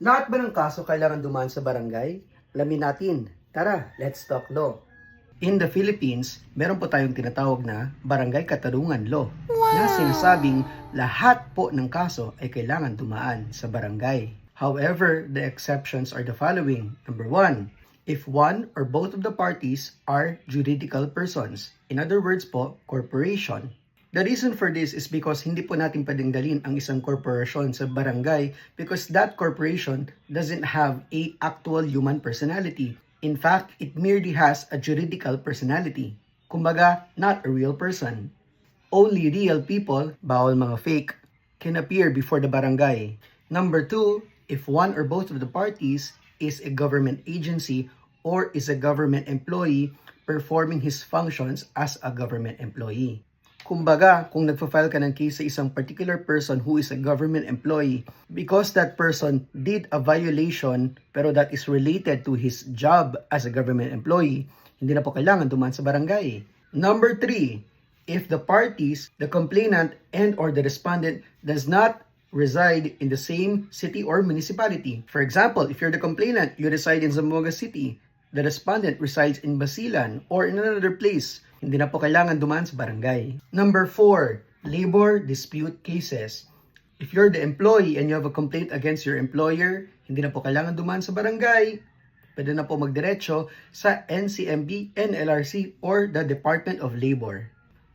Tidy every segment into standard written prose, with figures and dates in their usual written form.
Lahat ba ng kaso kailangan dumaan sa barangay? Alamin natin. Tara, let's talk law. In the Philippines, meron po tayong tinatawag na Barangay Katarungan Law na sinasabing lahat po ng kaso ay kailangan dumaan sa barangay. However, the exceptions are the following. Number 1, if one or both of the parties are juridical persons. In other words po, corporation. The reason for this is because hindi po natin pwedeng dalhin ang isang corporation sa barangay because that corporation doesn't have a actual human personality. In fact, it merely has a juridical personality. Kumbaga, not a real person. Only real people, bawal mga fake, can appear before the barangay. Number 2, if one or both of the parties is a government agency or is a government employee performing his functions as a government employee. Kumbaga, kung nagpa-file ka ng case sa isang particular person who is a government employee, because that person did a violation pero that is related to his job as a government employee, hindi na po kailangan dumaan sa barangay. Number 3, if the parties, the complainant and or the respondent does not reside in the same city or municipality. For example, if you're the complainant, you reside in Zamboanga City, the respondent resides in Basilan or in another place, hindi na po kailangan dumaan sa barangay. Number 4, labor dispute cases. If you're the employee and you have a complaint against your employer, hindi na po kailangan dumaan sa barangay. Pwede na po magdiretso sa NCMB, NLRC, or the Department of Labor.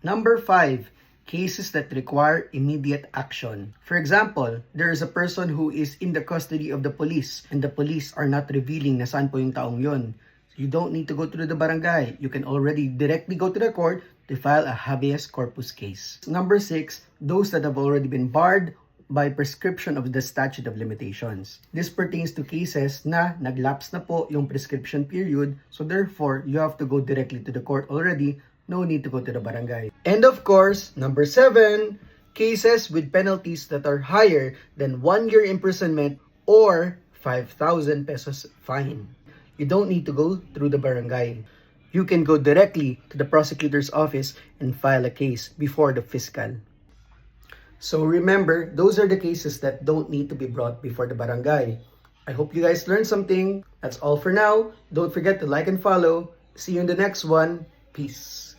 Number 5, cases that require immediate action. For example, there is a person who is in the custody of the police and the police are not revealing na saan po yung taong yon. You don't need to go to the barangay. You can already directly go to the court to file a habeas corpus case. Number 6, those that have already been barred by prescription of the statute of limitations. This pertains to cases na naglapse na po yung prescription period, so therefore, you have to go directly to the court already. No need to go to the barangay. And of course, number 7, cases with penalties that are higher than 1 year imprisonment or 5,000 pesos fine. You don't need to go through the barangay. You can go directly to the prosecutor's office and file a case before the fiscal. So remember, those are the cases that don't need to be brought before the barangay. I hope you guys learned something. That's all for now. Don't forget to like and follow. See you in the next one. Peace.